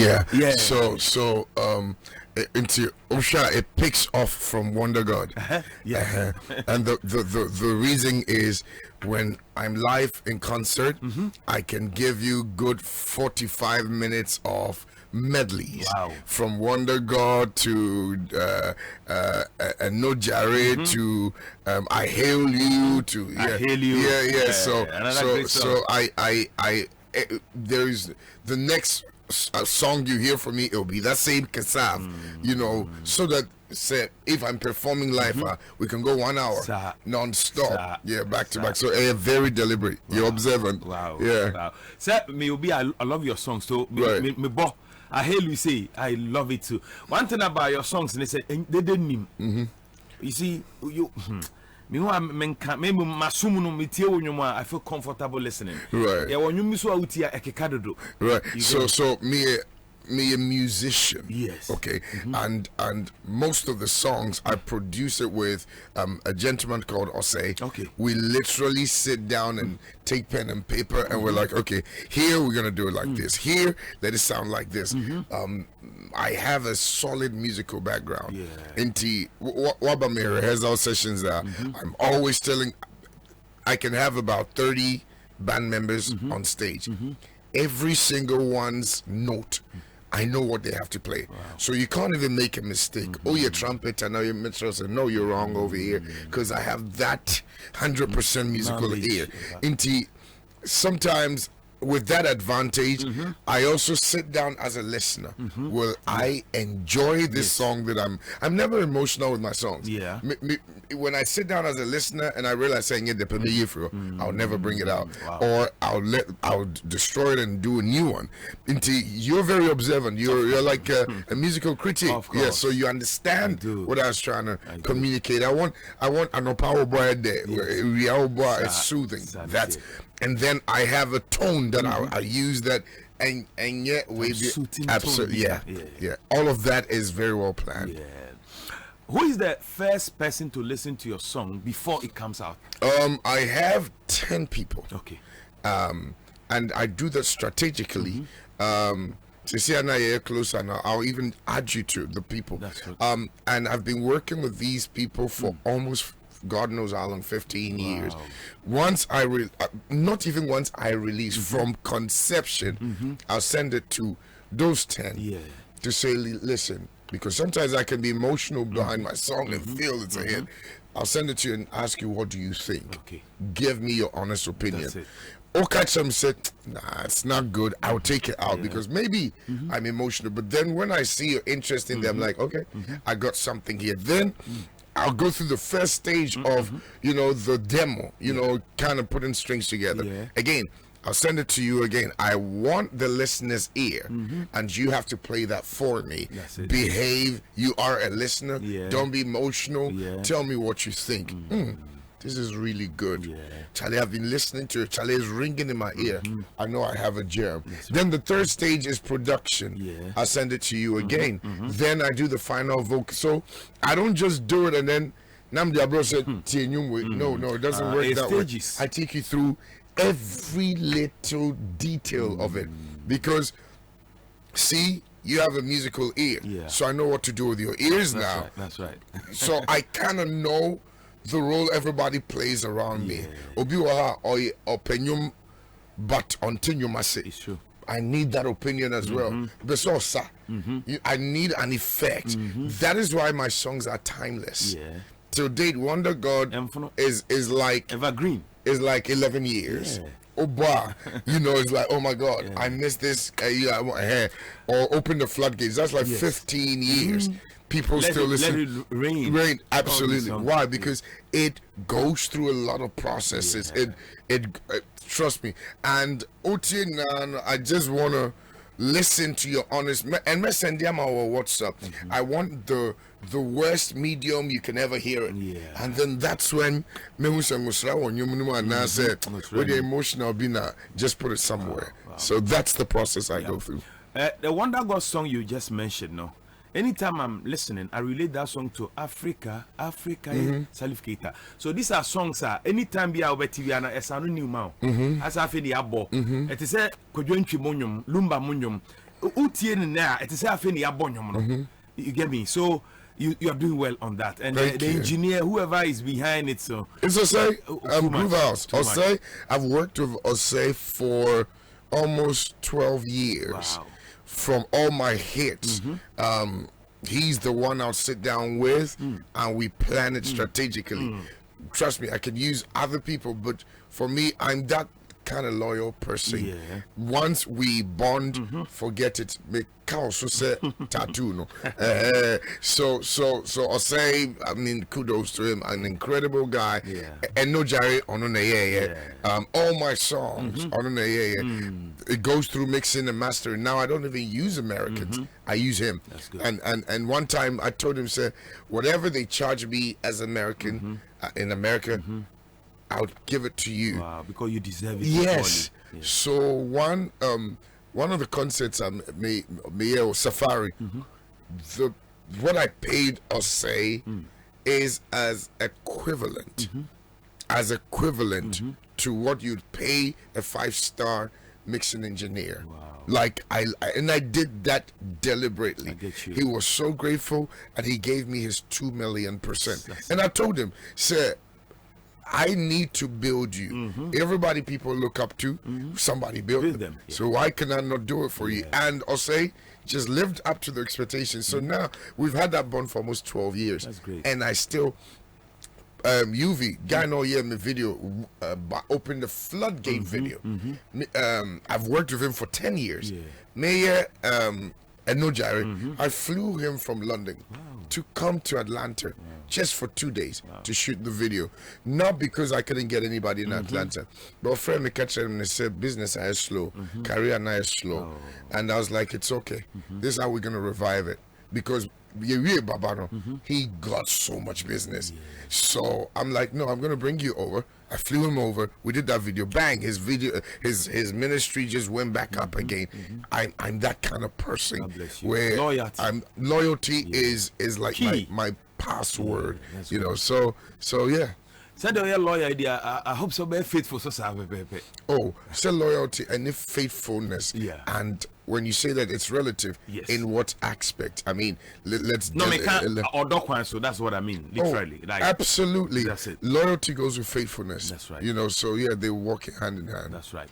Yeah. Yeah. So into Osha, it picks off from Wonder God. Yeah. And the reason is when I'm live in concert, I can give you good 45 minutes of medleys. Wow. From Wonder God to No Jared to I Hail You to I Hail You. Yeah. So great song. I there is the next song you hear from me, it'll be that same kasav, so that say if I'm performing live, we can go 1 hour non-stop, back to back. So very deliberate. You're observant. Wow. Yeah. Wow. Sir, I love your songs. So Right. I hear you say I love it too. One thing about your songs, they said they didn't. You see, you. I feel comfortable listening. Right. Yeah, when you miss what you Right. So me a musician. Yes. Okay. And most of the songs I produce it with a gentleman called Osei. Okay. We literally sit down and take pen and paper and we're like, okay, here we're gonna do it like this. Here, let it sound like this. I have a solid musical background. Yeah. Into what about my rehearsal sessions that I'm always telling I can have about 30 band members on stage. Every single one's note, I know what they have to play. Wow. So you can't even make a mistake. Oh, your trumpet, I know your minstrel, said, no, you're wrong over here. Because I have that 100% musical Knowledge. ear. Into sometimes with that advantage, I also sit down as a listener. Well, I enjoy this song that I'm never emotional with my songs. Yeah. When I sit down as a listener and I realize saying it, I'll never bring it out. Wow. Or I'll destroy it and do a new one. You're very observant. You're like a musical critic. Of course. Yeah, so you understand what I was trying to I do. communicate. I want an power boy there. Real boy is soothing. That's it. And then I have a tone that I use that and yet we soothing absolutely tone. yeah. All of that is very well planned. Yeah. Who is the first person to listen to your song before it comes out? I have 10 people. Okay. And I do that strategically. So see, and I close, and I'll even add you to the people. That's good. And I've been working with these people for almost God knows how long, 15 years. Once not even once I release from conception, I'll send it to those 10 to say, listen, because sometimes I can be emotional behind my song and feel it's a hit. I'll send it to you and ask you, what do you think? Okay. Give me your honest opinion. That's it. Or catch them said, nah, it's not good. I'll take it out because maybe I'm emotional. But then when I see your interest in them, like, okay, I got something here. Then I'll go through the first stage of, the demo, kind of putting strings together. Yeah. Again, I'll send it to you again. I want the listener's ear, and you have to play that for me. That's it. Behave. You are a listener. Yeah. Don't be emotional. Yeah. Tell me what you think. This is really good. Yeah. Charlie, I've been listening to it. Charlie is ringing in my ear. I know I have a gem. Then the third stage is production. Yeah. I'll send it to you again. Then I do the final vocal. So I don't just do it and then Namdi Abro said, no, it doesn't work that stages. way. I take you through every little detail of it. Because, see, you have a musical ear. Yeah. So I know what to do with your ears now. That's right. So I kind of know the role everybody plays around me. Obi wa or opinion, but until you must say It's true. I need that opinion as well. Because I need an effect. That is why my songs are timeless. Yeah. Till date, Wonder God is like evergreen. Is like 11 years. Yeah. Oh boy, it's like, oh my God, I missed this. Or open the floodgates. That's like 15 years. People still listen. Let it rain, absolutely. Why? Because it goes through a lot of processes. It trust me. And I just want to listen to your honest and send them our WhatsApp. I want the worst medium you can ever hear it. And then that's when and I said, with the emotional bina, just put it somewhere. So that's the process I go through. The Wonder God song you just mentioned, no? Anytime I'm listening, I relate that song to Africa, Salif Keita. So these are songs anytime we are over TV and it's a new mouth. As I feel the abo. It is a Kojuenchi Munyum, Lumba Munyum. utie na it is afi ni abonyom no. You get me? So you are doing well on that, and the engineer, whoever is behind it, so it's Osei. Groove House. Osei. I've worked with Osei for almost 12 years. Wow. From all my hits, he's the one I'll sit down with, and we plan it strategically. Trust me, I can use other people, but for me, I'm that kind of loyal person. Yeah. Once we bond, forget it. Make also say tattoo no. So I'll say, I mean, kudos to him, an incredible guy. Yeah. And no Jerry on all my songs on it goes through mixing and mastering. Now I don't even use Americans. I use him. That's good. And one time I told him, say, whatever they charge me as American in America, I'll give it to you. Wow, because you deserve it. Yes. So one of the concerts I made Safari, what I paid or say is as equivalent to what you'd pay a 5-star mixing engineer. Wow. Like I did that deliberately. I get you. He was so grateful, and he gave me his 2 million %. And I told him, sir, I need to build you. Everybody people look up to, somebody built them. Yeah. So why can I not do it for you? And I'll say, just lived up to the expectations. So now we've had that bond for almost 12 years. That's great. And I still, UV, guy no year my video, opened the floodgate video. I've worked with him for 10 years. Yeah. Mayor, and no Jerry, I flew him from London to come to Atlanta just for 2 days to shoot the video. Not because I couldn't get anybody in Atlanta, but a friend me catch him and said business is slow, career now is slow. And I was like, it's okay. This is how we're gonna revive it. Because he got so much business. So I'm like, no, I'm gonna bring you over. I flew him over. We did that video. Bang! His video, his ministry just went back up again. I'm that kind of person where loyalty is like my password. You know. So yeah. Said the lawyer idea. I hope so. Be faithful, so Oh, say loyalty and if faithfulness. Yeah. And when you say that, it's relative. Yes. In what aspect? I mean, let's. No, so that's what I mean. Literally, like absolutely. That's it. Loyalty goes with faithfulness. That's right. You know, so yeah, they walk hand in hand. That's right.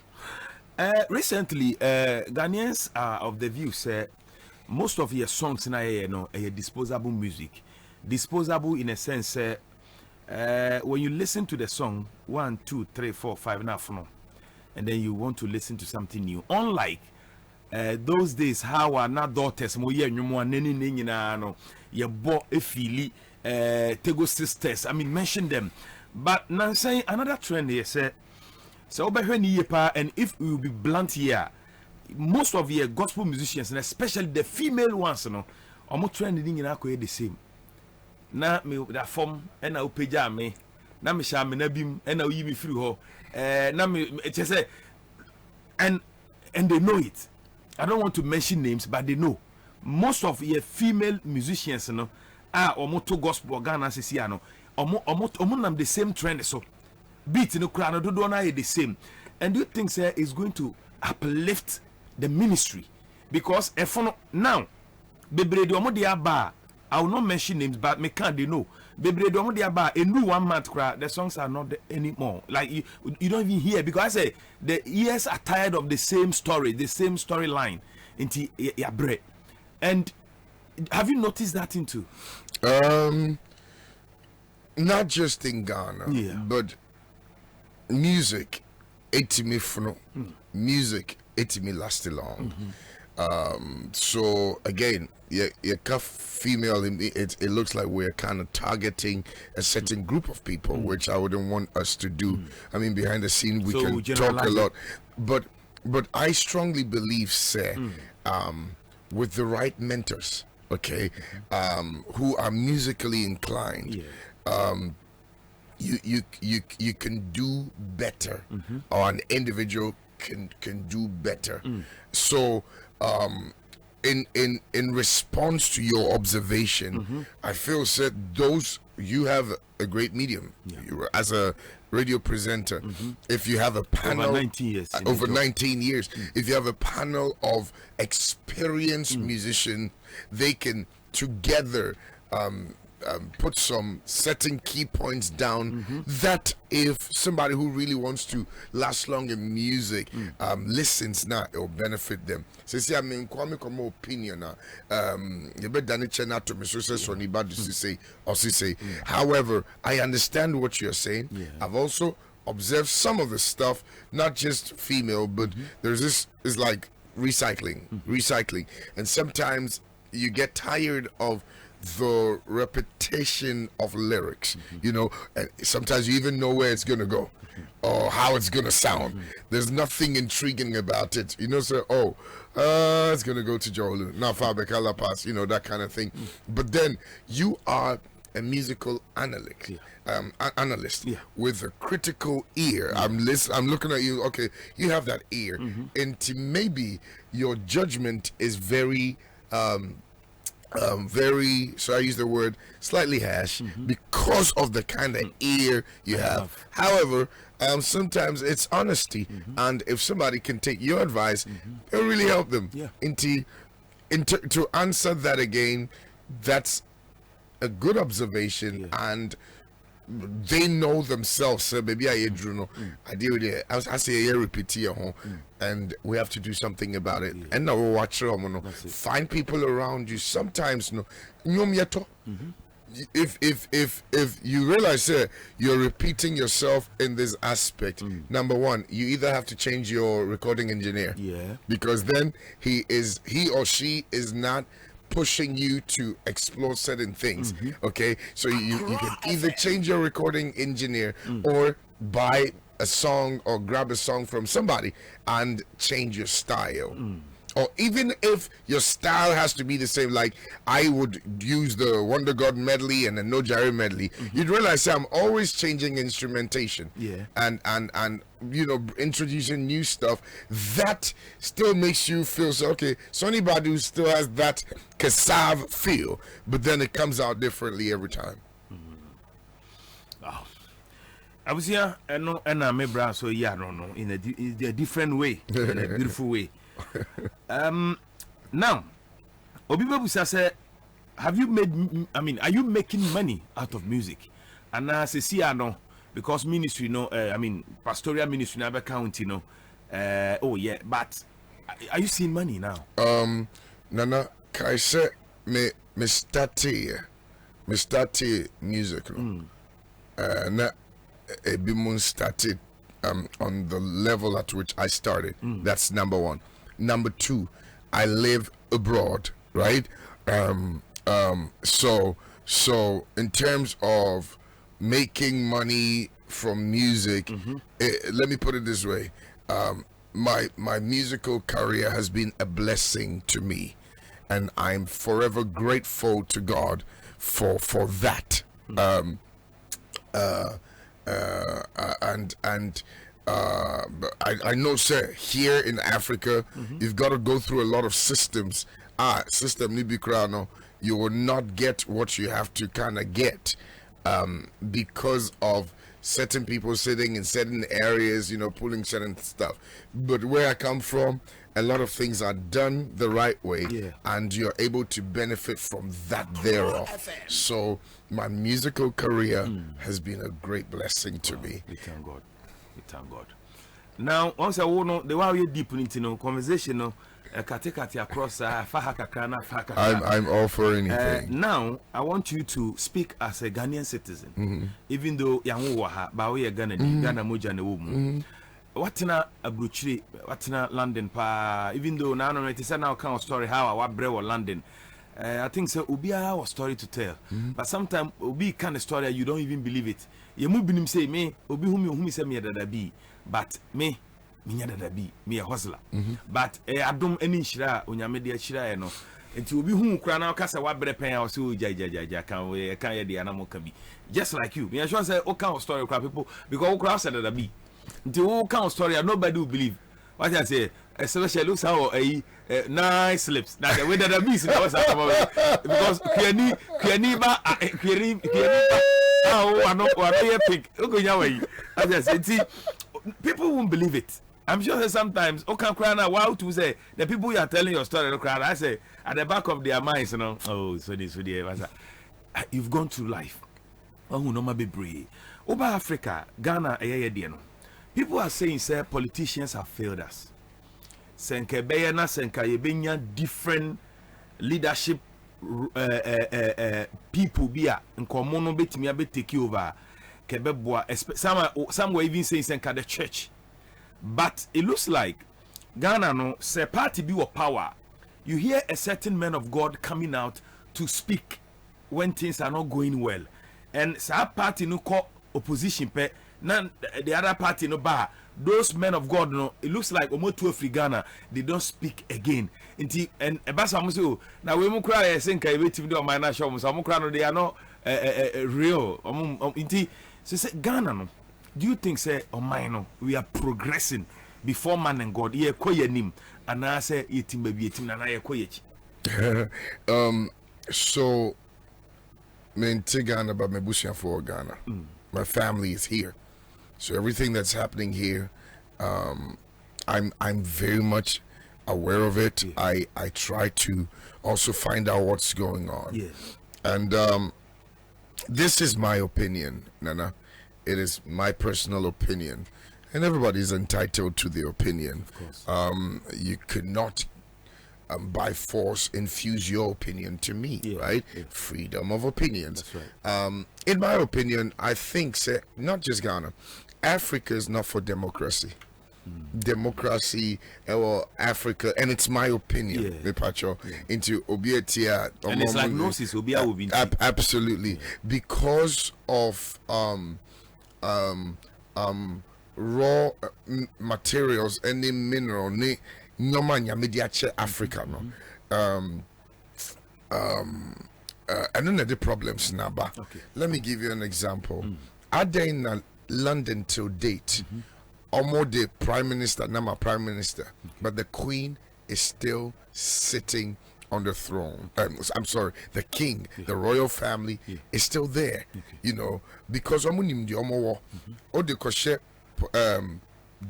Recently, Ghanaians are of the view say most of your songs now, are disposable music. Disposable in a sense. When you listen to the song 1, 2, 3, 4, 5 now, and then you want to listen to something new, unlike those days how our now daughters mo ye nwumo neni nyina no ye bo efili Tego sisters, I mean mention them, but now saying another trend here say so and if we will be blunt here, most of your gospel musicians and especially the female ones almost trending in the same. Na me that form and na upeja me na me sha me na bim and na yi me free ho na me say and they know it. I don't want to mention names, but they know most of your female musicians are omoto gospel Ghana sisi ano omo nam the same trend, so beat no crowd no do na the same. And do you think say is going to uplift the ministry? Because if now bebre de omo dia ba, I will not mention names, but me can't they know. Baby, they don't about a new 1 month crowd. The songs are not there anymore. Like you don't even hear, because I say the ears are tired of the same story, the same storyline into your bread. And have you noticed that into? Not just in Ghana, but music, music, it lasted long. So again, your female, it looks like we're kind of targeting a certain group of people, which I wouldn't want us to do. I mean, behind the scene we can talk a lot, but I strongly believe, sir, with the right mentors, okay, who are musically inclined, you can do better, or an individual can do better. So in response to your observation, I feel said those you have a great medium. You, as a radio presenter, if you have a panel over 19 years, over 19 years, if you have a panel of experienced musicians, they can together put some certain key points down that if somebody who really wants to last long in music listens now, it will benefit them. So see, I mean, kwame komo opinion you bet dani chena to me so ni bad to say or say. However, I understand what you're saying. I've also observed some of the stuff, not just female, but there's this is like recycling, and sometimes you get tired of the repetition of lyrics, you know, and sometimes you even know where it's gonna go or how it's gonna sound. There's nothing intriguing about it, you know. So it's gonna go to Jolu, not Fabekala Pass, you know, that kind of thing. But then you are a musical analyst, analyst with a critical ear. I'm looking at you. Okay, you have that ear, and maybe your judgment is very so I use the word slightly harsh because of the kind of ear you have. However, sometimes it's honesty, and if somebody can take your advice, it'll really help them. To answer that again, that's a good observation, and they know themselves. So maybe I deal with it. I say I repeat here, and we have to do something about it. And now we'll watch find people around you. Sometimes if you realize you're repeating yourself in this aspect, number one, you either have to change your recording engineer, because then he or she is not pushing you to explore certain things. Okay, so you can either change your recording engineer or buy a song or grab a song from somebody and change your style. Or even if your style has to be the same, like I would use the Wonder God medley and the No Jare medley, you'd realize I'm always changing instrumentation, and you know, introducing new stuff that still makes you feel so. Okay, Sonny Badu still has that Kassav feel, but then it comes out differently every time. I was here, and I may browse so no, in a different way, in a beautiful way. Now, Obibabu said, have you made? I mean, are you making money out of music? And I say, no, because ministry, I mean, pastoral ministry, never count, but are you seeing money now? Nana, I say, me started music, na Ebimun started on the level at which I started. That's number one. Number two, I live abroad, right? So in terms of making money from music, let me put it this way: my musical career has been a blessing to me, and I'm forever grateful to God for that. I know, sir, here in Africa, you've got to go through a lot of systems. System Nibikrano, you will not get what you have to kind of get because of certain people sitting in certain areas, pulling certain stuff. But where I come from, a lot of things are done the right way, and you're able to benefit from that thereof. So my musical career has been a great blessing to me. We thank God. We thank God. Now, once I want the way you deep into conversation, across I'm all for anything. Now, I want you to speak as a Ghanaian citizen, even though Yamu Waha, Bawe Ghana, Ghana Moja, and woman. What in a Bruchri, what in London, pa, even though now it is an account story how I brew or London. I think so. Ubi our story to tell, but sometimes Ubi kind of story you don't even believe it. You move him say me, Ubi whom say me that be, but me that be me a hustler. But I don't any shira on your media shira no. It will be whom crown our casa what better pay our so jaja can the animal can be just like you. Me I sure say all kind of story crowd people because all crowd said that be. The whole kind of story nobody will believe. What I say, especially looks how a nice lips. Now the way that I miss because I know you pick. I just see people won't believe it. I'm sure that sometimes okay cry now wow to say the people you are telling your story cry. I say at the back of their minds, you know, oh so this you've gone through life. Oh no ma be brave. Over Africa, Ghana, people are saying say politicians have failed us. Senke beyana senka yebenya different leadership people bia nkomo no betimi abe take over kebeboa some were even saying senka the church. But it looks like Ghana no say party be with power. You hear a certain man of God coming out to speak when things are not going well. And sa party no call opposition pe na the other party no bar. Those men of God no it looks like almost to Ghana they don't speak again. And ebasa mo say na we mu kra say nka ebetim do my na show mo so mo kra no they are not real. Inti say Ghana no. Do you think say no we are progressing before man and God? Ye ko yanim and I say etim baby etim na ye ko yechi. So men to Ghana but mebusia for Ghana. My family is here. So everything that's happening here I'm very much aware of it. Yeah. I try to also find out what's going on. Yeah. And this is my opinion, Nana. It is my personal opinion, and everybody's entitled to their opinion. Of course. You could not, by force, infuse your opinion to me, right? Yeah. Freedom of opinions. That's right. In my opinion, I think, not just Ghana, Africa is not for democracy. Democracy or Africa, and it's my opinion. Into Obietia, and it's like gnosis. Absolutely, because of raw materials and the mineral ni nyomanya mediache Africa no I don't know the problems now, but let me give you an example. Are they in London till date? Almost the prime minister, not my prime minister, but the queen is still sitting on the throne. I'm sorry, the king, the royal family is still there. You know, because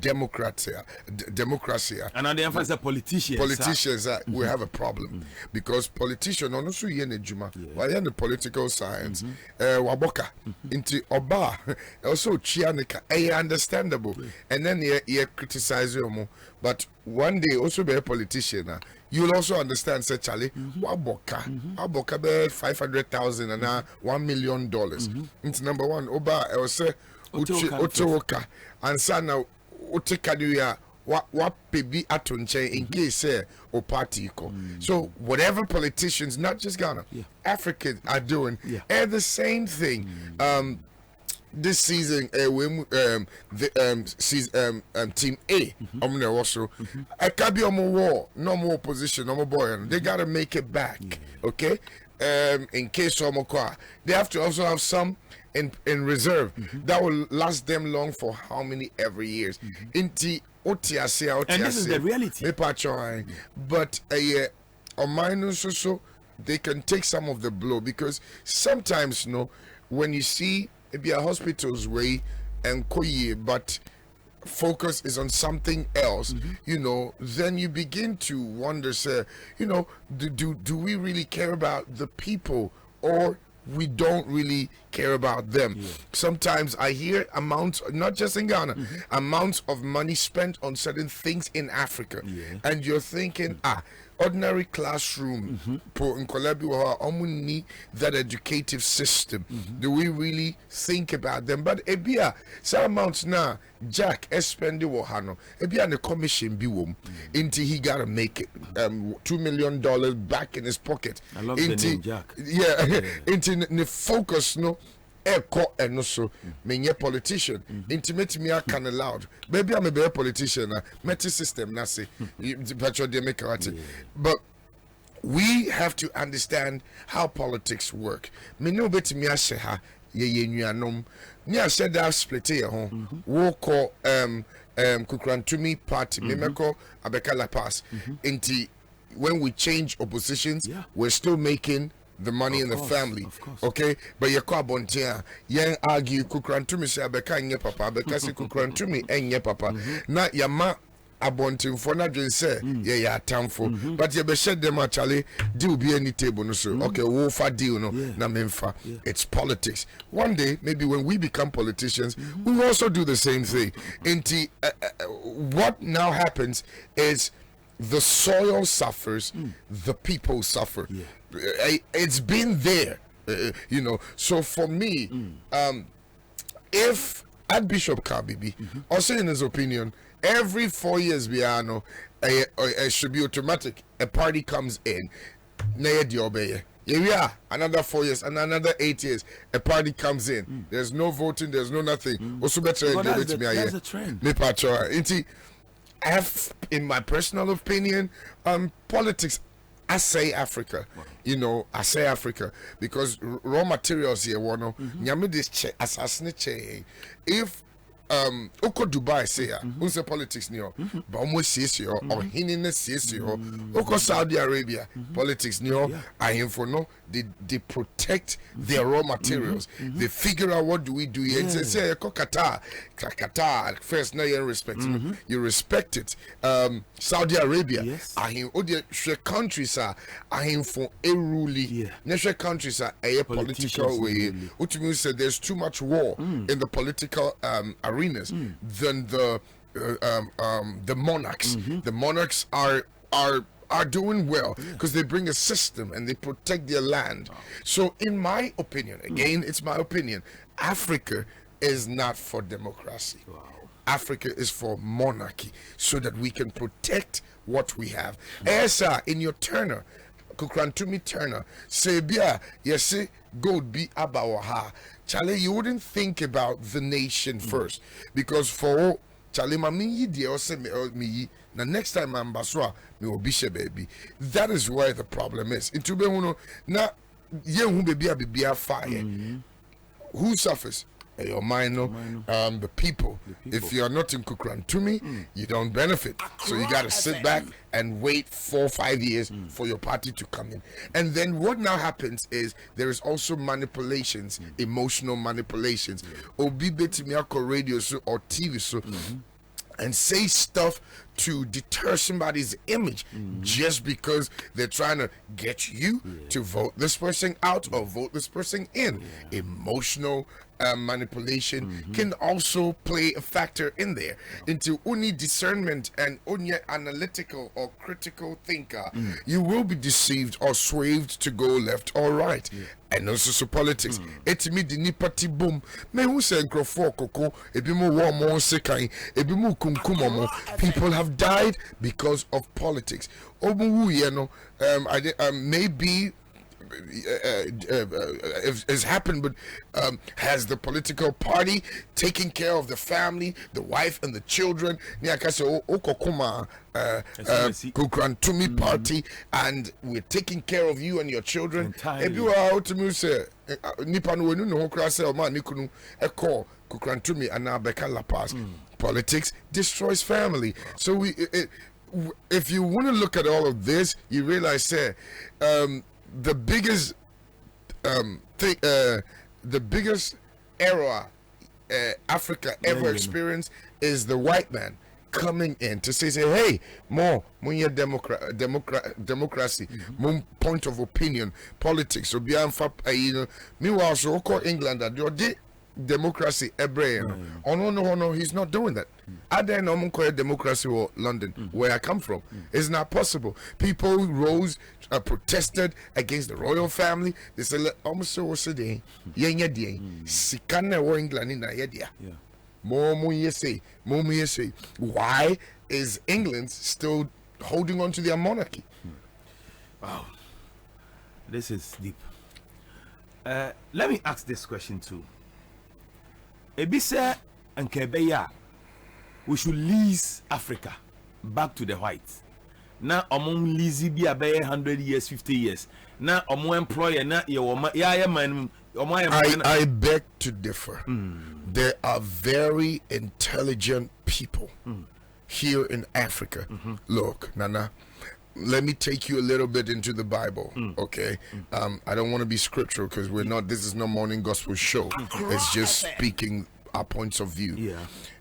democracy, and on the emphasis politicians we have a problem because politicians also why in the political science waboka into oba also chianika understandable and then you criticize you, but one day also be a politician you'll also understand say Charlie waboka be 500,000 and $1 million it's number one oba I say Otowoka and sana Otekaduya what baby atunche in case or party so whatever politicians, not just Ghana, Africa are doing and the same thing. This season team A also I can't be on my wall, no more opposition, no more boy, they gotta make it back. Okay, in case they have to also have some in reserve that will last them long for how many every years. And this is the reality. But on mine so they can take some of the blow because sometimes when you see it be a hospital's way and but focus is on something else, then you begin to wonder, say, do we really care about the people or we don't really care about them? Sometimes I hear amounts, not just in Ghana, amounts of money spent on certain things in Africa, and you're thinking, ordinary classroom, need that educative system. Do we really think about them? But ebia some amounts now Jack spendi wohano ebia the commission be into he gotta make it $2 million back in his pocket. I love the name Jack. Into the focus Eko and also menye politician intimate me can allowed maybe I'm a better politician meti system nasi but we have to understand how politics work. Me no bet me ashe ha ye nuanom ni ashe da split ye ho wo ko kukrantumi party me meko abeka la pass inti when we change oppositions we're still making the money in the family. Okay, but you call bontia, yen argue kukrantumi say abeka nye papa, abeka si kukrantumi enye papa. Na yama abontin for na dwen say yeah atamfo, but you be shed them actually deal be any table no so. Okay, wo fa deal no na memfa. It's politics. One day maybe when we become politicians, we will also do the same thing. Inti what now happens is the soil suffers, the people suffer. It's been there, you know. So for me, if Archbishop Kabibi, also in his opinion, every 4 years, it should be automatic. A party comes in, yeah, another 4 years and another 8 years, a party comes in. There's no voting, there's no nothing. Also better that's a trend. I have, in my personal opinion, politics. I say Africa, you know. I say Africa because raw materials here. Nyame this assassinate. If Oko Dubai say unse politics ni o, but almost says yo or hinine says yo. Oko Saudi Arabia politics ni o. I info no. They protect their raw materials. They figure out what do we do here. Say Qatar first now you respect you respect it. Saudi Arabia I the countries are for a ruly national countries are a political way. Which means that there's too much war in the political arenas than the monarchs. The monarchs are doing well because they bring a system and they protect their land. So in my opinion, again, it's my opinion, Africa is not for democracy. Africa is for monarchy so that we can protect what we have. Esa, in your Turner, Kukrantumi Turner, say, Bia, yes, gold be abawaha. Charlie, you wouldn't think about the nation first because for Charlie, mami di ose me na next time I'm baswa me obishe baby. That is where the problem is. Into be uno na ye hu baby abibia fire. Who suffers? Your mind, the people. If you are not in Kukrantumi, you don't benefit. So you got to sit back and wait 4 or 5 years for your party to come in. And then what now happens is there is also manipulations, emotional manipulations. Obi betimi ako radio so or TV so. And say stuff to deter somebody's image just because they're trying to get you to vote this person out or vote this person in. Emotional manipulation can also play a factor in there. Into only discernment and only analytical or critical thinker, you will be deceived or swayed to go left or right. And also so politics. Etimi di nipati boom. Me who say for koko ebimu war more sekai ebimu kumkumomo. People have died because of politics. Obu you know maybe has happened, but has the political party taken care of the family, the wife and the children? Kukrantumi party, and we're taking care of you and your children. If you are out to say Nipanu no krasa or man nikunu eko Kukrantumi and now Beka La Paz. Politics destroys family. So if you want to look at all of this, you realize the biggest the biggest error Africa ever experienced is the white man coming in to say hey, more democracy, more point of opinion, politics. So meanwhile, so call England that your democracy no, he's not doing that. I don't know democracy or London, where I come from. It's not possible. People rose, protested against the royal family. They said, almost so today, Sikana or England in Nigeria. Why is England still holding on to their monarchy? Wow, this is deep. Let me ask this question too. Ebise and Kebeya, we should lease Africa back to the whites. Now, among lease be a 100 years, 50 years. Now, employer, now, I beg to differ. There are very intelligent people here in Africa. Look, Nana, let me take you a little bit into the Bible, okay? I don't want to be scriptural because we're not. This is no morning gospel show. It's just speaking our points of view. Yeah.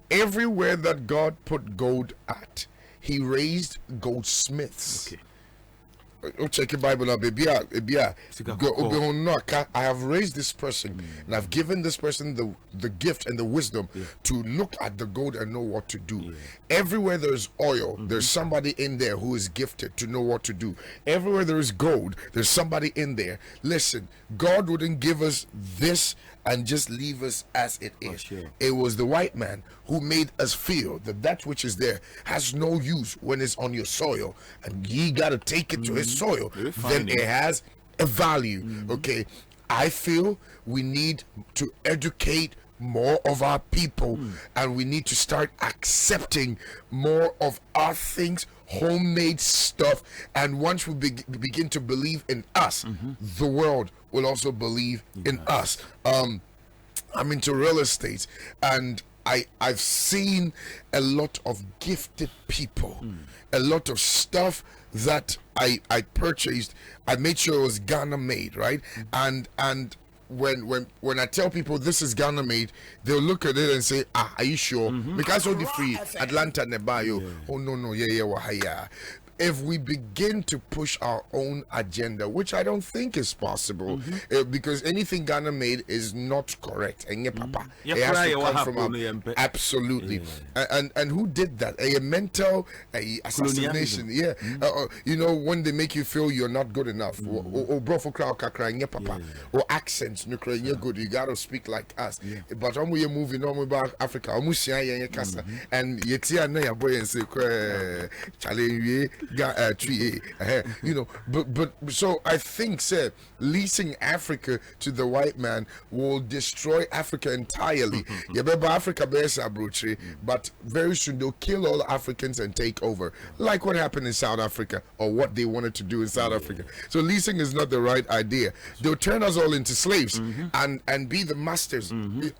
Everywhere that God put gold at, He raised goldsmiths. Okay. Oh, check your Bible now, baby. I have raised this person and I've given this person the gift and the wisdom to look at the gold and know what to do. Everywhere there's oil, there's somebody in there who is gifted to know what to do. Everywhere there is gold, there's somebody in there. Listen, God wouldn't give us this and just leave us as it is. Sure. It was the white man who made us feel that that which is there has no use when it's on your soil, and ye got to take it to his soil. Then it has a value. Okay, I feel we need to educate more of our people, and we need to start accepting more of our things, homemade stuff. And once we begin to believe in us, the world will also believe in us. I'm into real estate, and I've seen a lot of gifted people, a lot of stuff that I purchased. I made sure it was Ghana made, right? And when I tell people this is Ghana made, they'll look at it and say, are you sure? Because all the free Atlanta Nebayo. Oh no, yeah. If we begin to push our own agenda, which I don't think is possible, because anything Ghana made is not correct. And papa, it has to come from absolutely. And who did that? A mental assassination. Yeah. You know, when they make you feel you're not good enough, or papa, or accents, you're good. You gotta speak like us. But when we're moving on about Africa, and yet boy and say, you know, but so I think, sir, leasing Africa to the white man will destroy Africa entirely. Africa but very soon they'll kill all Africans and take over, like what happened in South Africa, or what they wanted to do in South Africa. So leasing is not the right idea. They'll turn us all into slaves and be the masters.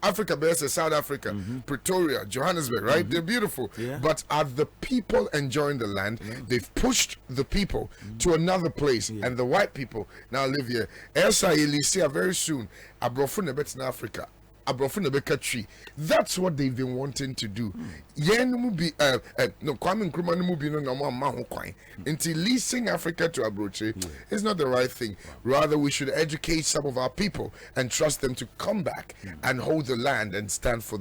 Africa versus South Africa, Pretoria, Johannesburg, right? They're beautiful, but are the people enjoying the land? They've pushed the people to another place, and the white people now live here. Elsa Elisia very soon. Abrofun bet in Africa. Abrofun tree. That's what they've been wanting to do. No Kwame Nkrumah no be no mahu kwan. Until leasing Africa to Abroche is not the right thing. Rather, we should educate some of our people and trust them to come back and hold the land and stand for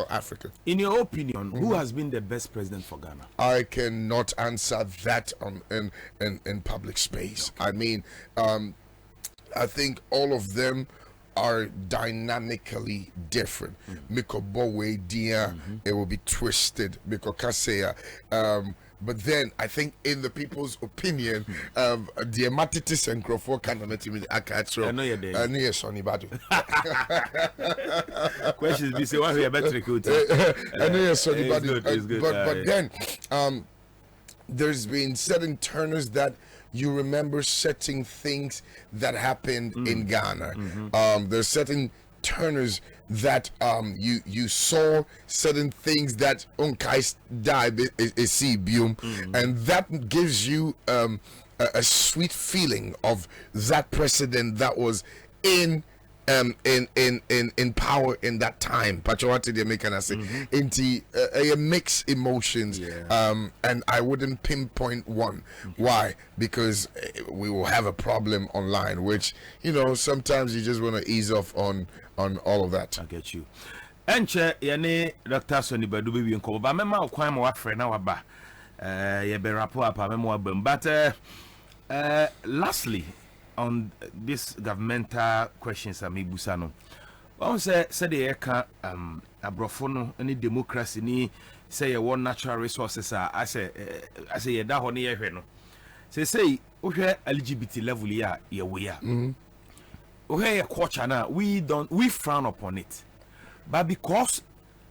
Africa. In your opinion, who has been the best president for Ghana? I cannot answer that in public space. I mean, I think all of them are dynamically different. Miko Bowe Dia, it will be twisted. Miko Kaseya. But then I think in the people's opinion, the Amatitis and Crawford candidate Akatro. I know you're there. I know you're Sonny Badu. Questions be say what we are better recruiting. I know you're Sonny Badu. But then there's been certain turners that you remember certain things that happened in Ghana. There's certain turners that you saw certain things that unkais died and that gives you a sweet feeling of that president that was in power in that time. Patriotic they make and say into mixed emotions. And I wouldn't pinpoint one. Why? Because we will have a problem online, which, you know, sometimes you just want to ease off on all of that. I get you. Enche yene Dr. Sonny Badu baby nko ba mema okwan ma wafre na waba ye be rapo apa mema wabam. But lastly, on this governmental questions amibusa no, one say the eka abrofo no any democracy ni say ye want natural resources I say ye da ho ne ye hwe no say ohwe LGBT level ya ye we ya ohwe culture na we frown upon it, but because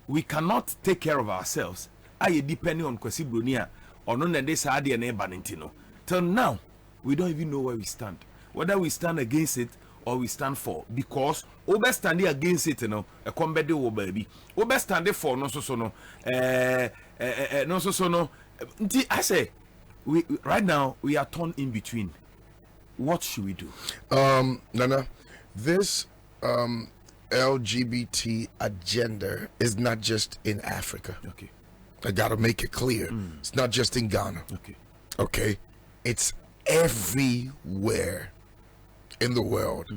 we cannot take care of ourselves, I depending on kwesi bronia ono na dey sa ade na eba ntino till now we don't even know where we stand, whether we stand against it or we stand for, because obe standing against it, you know, a combat wo baby obe standing for no so no no so no I say right now we are torn in between. What should we do? Nana, this LGBT agenda is not just in Africa. Okay. I gotta make it clear. It's not just in Ghana. Okay. Okay, it's everywhere in the world.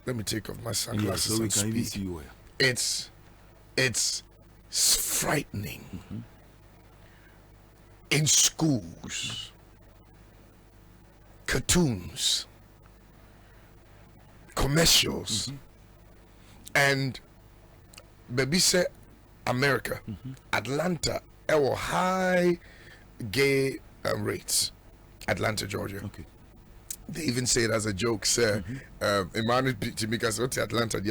Let me take off my sunglasses so we and can even speak. see you well. It's frightening. In schools, cartoons, commercials, and baby say America, Atlanta, our high gay rates. Atlanta, Georgia. Okay. They even say it as a joke, sir. Emmanuel Timika said, Atlanta,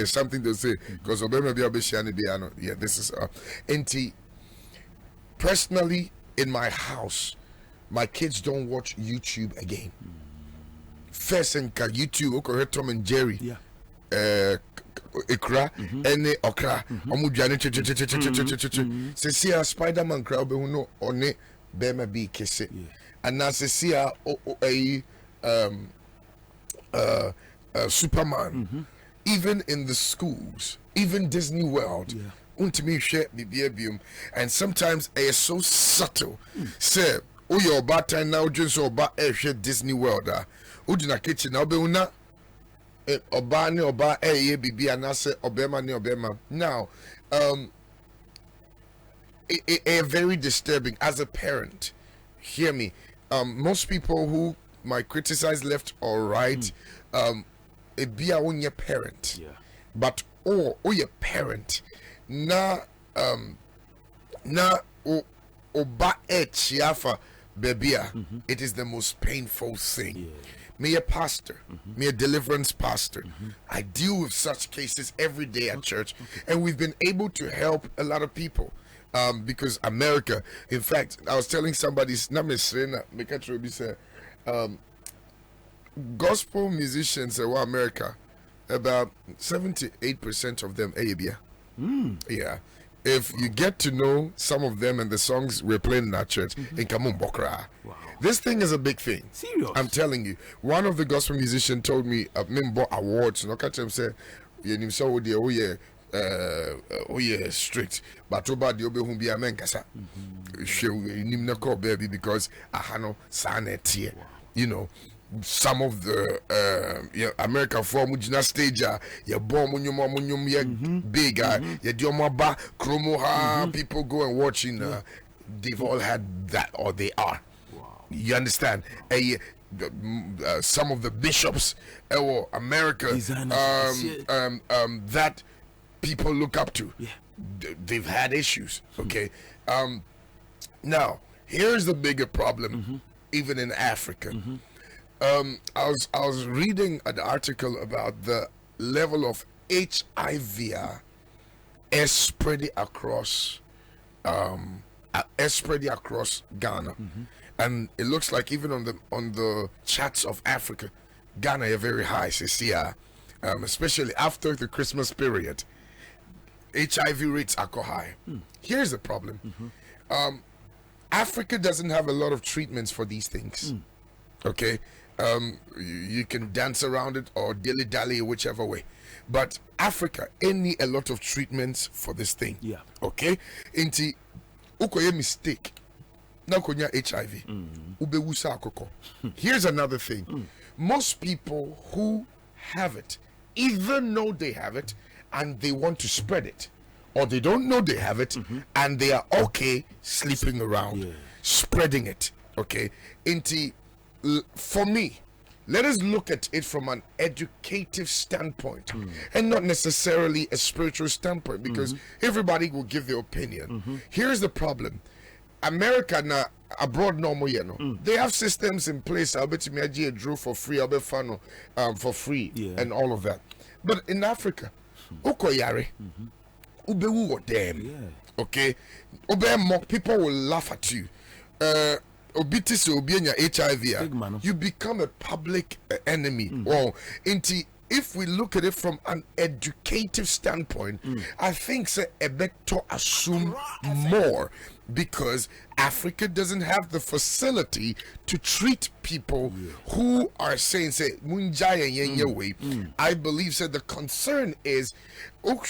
something to say, because yeah, this is NT. Personally, in my house, my kids don't watch YouTube again. First, in YouTube, okay, Tom and Jerry. Yeah. Ikra, any okra, Omudiane, see a Spider-Man crowd, who know on it, Bema be kiss it. And now see a Superman, even in the schools, even Disney World. And sometimes it's so subtle. Say, oh, your bad time now, just so bad Disney World. Udina kitchen, now be una Obani Oba Bibi and I say Obema. Now, a very disturbing as a parent. Hear me. Most people who might criticize left or right, it be on your parent. Yeah. But oh your parent na oba chiafa bebia. It is the most painful thing. Yeah. Me a pastor, me a deliverance pastor. I deal with such cases every day at church, and we've been able to help a lot of people. Because America, in fact, I was telling somebody, gospel musicians in America, about 78% of them Arabia. Yeah. If you get to know some of them and the songs we're playing in our church, in Kamun Bokra. Wow. This thing is a big thing. Serious? I'm telling you. One of the gospel musicians told me, Member Awards, and I catch him say, oh yeah, strict. But about the obe who be a man kasa. Baby, because ahano sanetie. You know, some of the American form mujina stage ya bomb munyum ya big ya diomaba chromo people go and watching they've all had that or they are. Wow. You understand? Some of the bishops America that people look up to. Yeah. They've had issues. Okay. Now here's the bigger problem, even in Africa. I was reading an article about the level of HIV spreading across Ghana, and it looks like even on the charts of Africa, Ghana is very high. Especially after the Christmas period. HIV rates are high. Here's the problem. Africa doesn't have a lot of treatments for these things. Okay? You can dance around it or dilly-dally, whichever way. But Africa, need a lot of treatments for this thing. Yeah. Okay? Inti, ukoye mistake. Now konya HIV. Ubewusa akoko. Here's another thing. Most people who have it either know they have it and they want to spread it, or they don't know they have it and they are okay sleeping around, spreading it. Okay? For me, let us look at it from an educative standpoint and not necessarily a spiritual standpoint, because everybody will give their opinion. Here's the problem. America na abroad normal, they have systems in place. I'll bet you a draw for free, I'll bet fun for free and all of that. But in Africa, ukoyare, ubewu or them. Okay, people will laugh at you. HIV, you become a public enemy. Well, if we look at it from an educative standpoint, I think say a better assume more, because Africa doesn't have the facility to treat people who are saying say munjaya yenye way. I believe say the concern is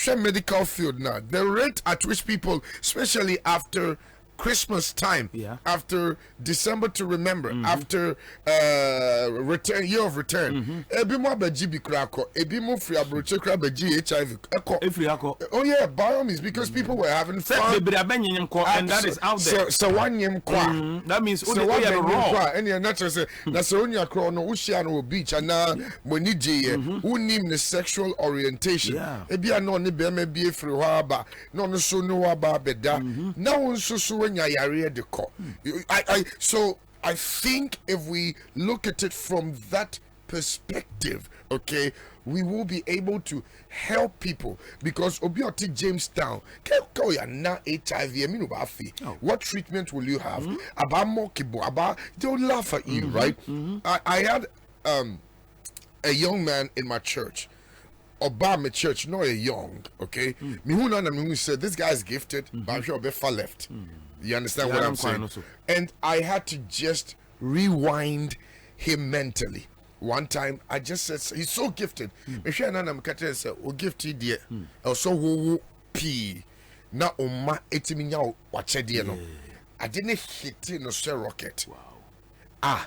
medical field now. The rate at which people, especially after Christmas time, after December to remember, after return, year of return, ebi mo abeji bi krako, ebi mo free abroche kra beji HIV. Oh yeah, by all means, because people were having fun. And that is out there. So one yem kwa. That means so one yem kwa. And you're not say that's only a crow no ushia no beach and now when you who name the sexual orientation. Ebi ano ni be me be free waba. No so no waba beda. Now so so I think if we look at it from that perspective, okay, we will be able to help people, because Obioti Jamestown, na HIV, what treatment will you have? They'll laugh at you, right? I had a young man in my church. Obama church, not a young, okay? Me who said this guy's gifted, but I'm sure far left. You understand what I'm saying? Also. And I had to just rewind him mentally. One time I just said he's so gifted. Me sure na am kata say o gifted there. Also wo p na oma etimi nya wache there no. I didn't hit no say rocket. Wow.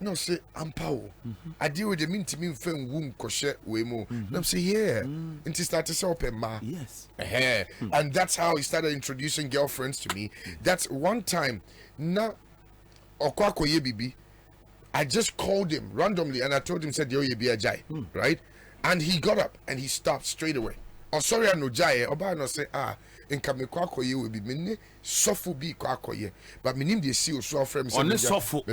No, say I'm power. I deal with the mean to me fan womb koshe we mo. I'm say yeah. And he started to open ma. Yes. And that's how he started introducing girlfriends to me. That's one time. Na okwako ye bibi. I just called him randomly and I told him said yo ye be a jai, right? And he got up and he stopped straight away. Oh sorry I no jai. Oba no say in Kamekwa ye will be mini sofu bi kwako ye. But minim de see so friends on this sofu.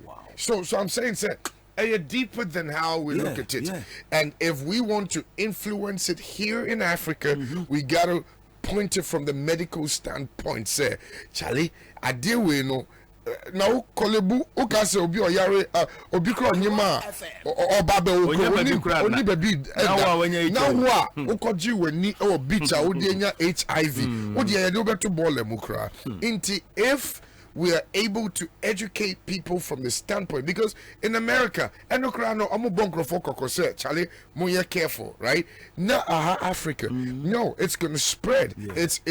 Wow. So I'm saying say deeper than how we look at it. And if we want to influence it here in Africa, we gotta point it from the medical standpoint. Say, Charlie, I deal with no now kolebu ukase obi oyare obi kro nyima oba be oni baby now ukoji weni o bicha odi enya HIV odi ye do beto ball mu kra inti if we are able to educate people from the standpoint, because in America, Charlie, more careful, right? Not Africa. No, it's gonna spread. It's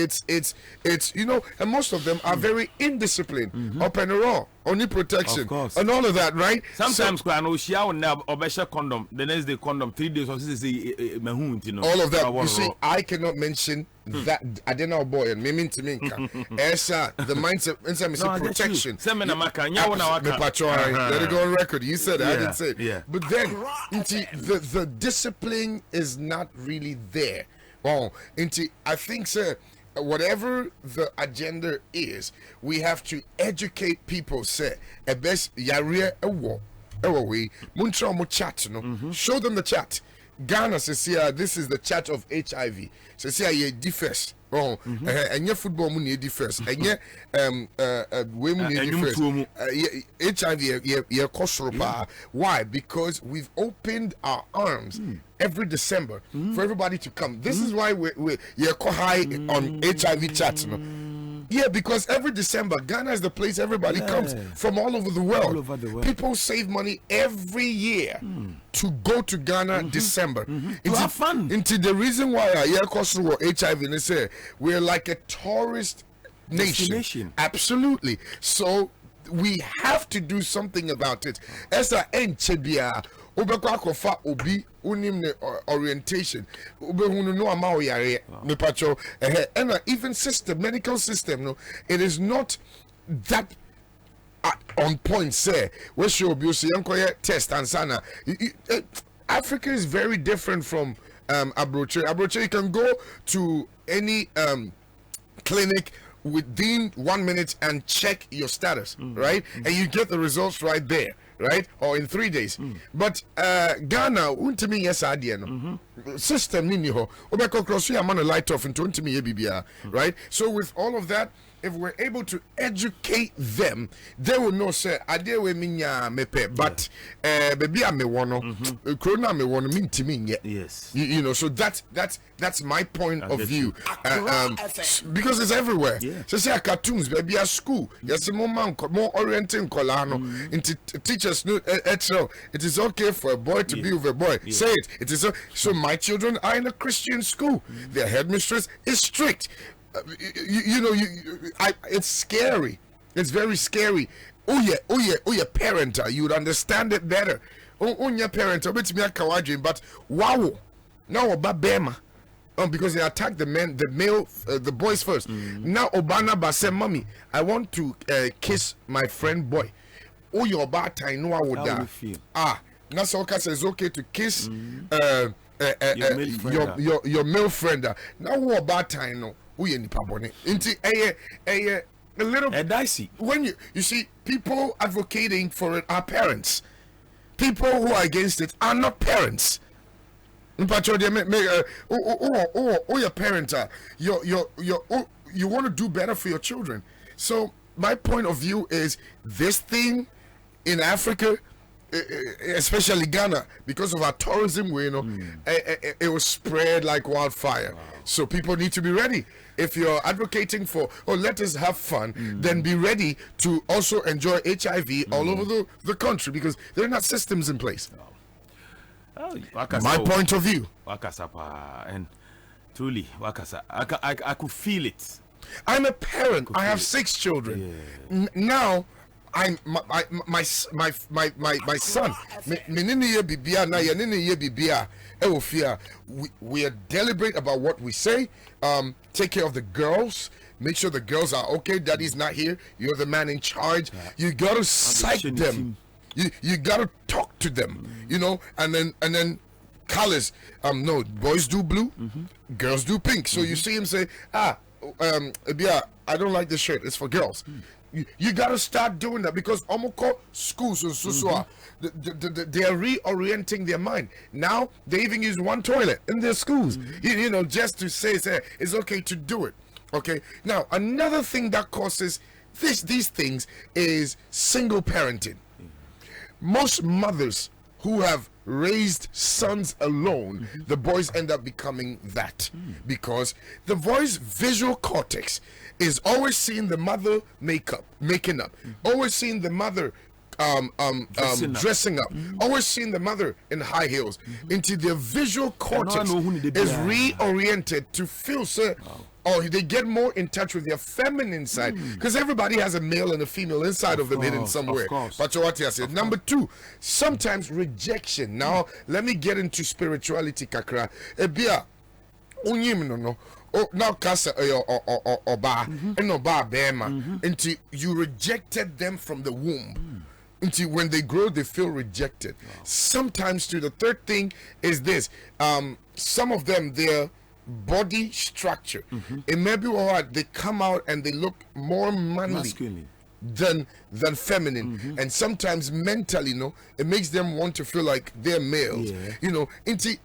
you know, and most of them are very indisciplined, up and raw, only protection, and all of that, right? Sometimes so, condom, the next day condom, 3 days or all of that. You see, I cannot mention that I didn't know boy and me to me the mindset inside protection. Let it go on record. You said it, I didn't say it. But then the discipline is not really there. I think sir, whatever the agenda is, we have to educate people. Say a best yare way chat, show them the chat. Ghana says here, this is the chat of HIV. Says here, ye differs. And your football money differs. And your women differs. HIV, ye kosropa. Why? Because we've opened our arms every December for everybody to come. This is why we're high on HIV chats. Yeah, because every December, Ghana is the place everybody comes from all over the world. People save money every year to go to Ghana December. To have fun. Into the reason why I hear HIV, and they say we're like a tourist nation. Absolutely. So we have to do something about it. Esa enchebia. Obi unim orientation no ama oyare me pacho and even medical system no, it is not that on point say we should be test and sana. Africa is very different from abroad. You can go to any clinic within 1 minute and check your status, right? And you get the results right there, right? Or in 3 days. But Ghana, untimi yes idea no. System nini ho. Obeko cross you man light off into untimi BBR, right? So with all of that, if we're able to educate them, they will know say I deal with me mepe, but baby I me wono, corona me wono minti me. Yes. You know, so that's my point of view. Because it's everywhere. Yeah. So say cartoons, baby at school. Yes, more orienting colano. Into teachers know it is okay for a boy to be with a boy. Yeah. Say it. It is so my children are in a Christian school. Their headmistress is strict. It's scary. It's very scary. Oh yeah, parent, you would understand it better. Oh yeah, parent, but wow, now Obama, because they attacked the male, the boys first. Now Obama ba say, mommy, I want to kiss my friend boy. Oh your bad time, no I would die. Now Soka says okay to kiss your male friend. Now what bad time no. Into a little dicey. When you see people advocating for it are parents. People who are against it are not parents. Your parent, you want to do better for your children. So my point of view is this thing in Africa, especially Ghana, because of our tourism, it was spread like wildfire. Wow. So people need to be ready. If you're advocating for, let us have fun, then be ready to also enjoy HIV all over the country, because there are not systems in place. My point of view. And truly, I could feel it. I'm a parent. I have 6 children. Yeah. Now, I'm my son. We are deliberate about what we say. Take care of the girls. Make sure the girls are okay. Daddy's not here. You're the man in charge. You gotta psych them. You gotta talk to them. You know, and then colors. No, boys do blue, girls do pink. So you see him say, I don't like this shirt. It's for girls. You gotta start doing that, because Omoko schools and they are reorienting their mind. Now they even use one toilet in their schools, you know, just to say it's okay to do it. Okay. Now another thing that causes these things is single parenting. Most mothers who have raised sons alone, the boys end up becoming that, because the boy's visual cortex is always seeing the mother making up, always seeing the mother dressing up, always seeing the mother in high heels. Into their visual cortex is reoriented to feel they get more in touch with their feminine side, because everybody has a male and a female inside of them hidden somewhere. But what I said, number 2, sometimes rejection. Now let me get into spirituality kakra. Ebia no. Oh, now Kasa Oba and Oba Bema. Until you rejected them from the womb. Until when they grow, they feel rejected. Sometimes too, the third thing is this. Some of them, their body structure, it may be what they come out and they look more manly than feminine, and sometimes mentally, it makes them want to feel like they're males. Into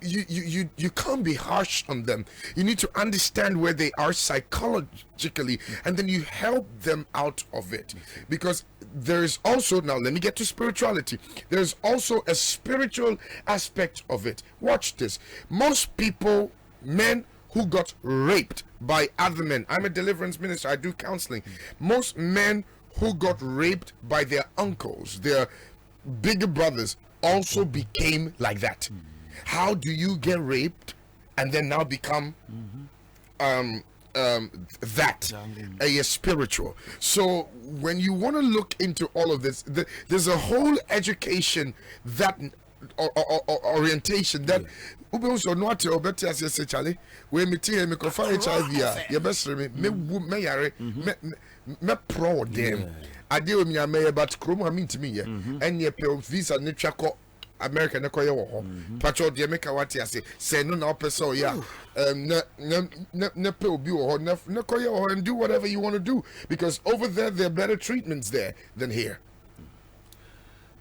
you can't be harsh on them. You need to understand where they are psychologically, and then you help them out of it. Because there's also, now let me get to spirituality, there's also a spiritual aspect of it. Watch this. Most people, men who got raped by other men, I'm a deliverance minister, I do counseling. Most men who got raped by their uncles, their bigger brothers, also became like that. How do you get raped and then now become that a spiritual? So when you want to look into all of this, there's a whole education that orientation that also not to obey as you say, Charlie. When me tell me go find HIV, you best me yare me pro them. I deal with me but chroma mean to me, and your visa nature American Nekoya wo patcho de make what ya say no na person ya ne pe obi wo Nekoya wo and do whatever you want to do, because over there are better treatments there than here.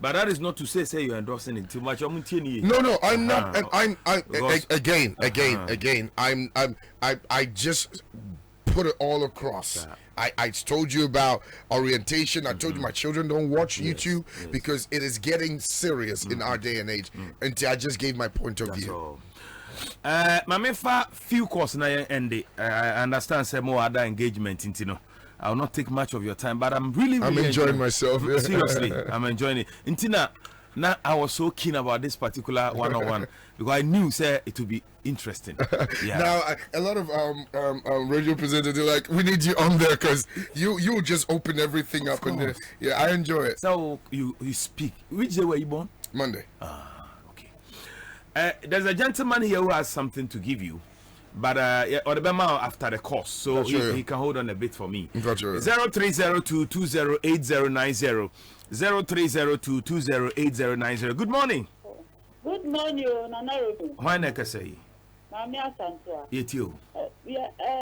But that is not to say you're endorsing it too much. No, I'm not. And I just put it all across. I told you about orientation. I told you my children don't watch YouTube because it is getting serious in our day and age. Until I just gave my point of view. My few course na end. I understand some more other engagement into no. I will not take much of your time, but I'm really enjoying myself. Seriously, I'm enjoying it. Intina, now I was so keen about this particular one-on-one because I knew it would be interesting. Yeah. Now a lot of radio presenters are like, we need you on there because you just open everything up and yeah, I enjoy it. So you speak. Which day were you born? Monday. Okay. There's a gentleman here who has something to give you. But or the Bema after the course, so he can hold on a bit for me. 0302208090. 0302208090. Good morning. Good morning, Nana. Why not say? Mami Asantua. Yet you.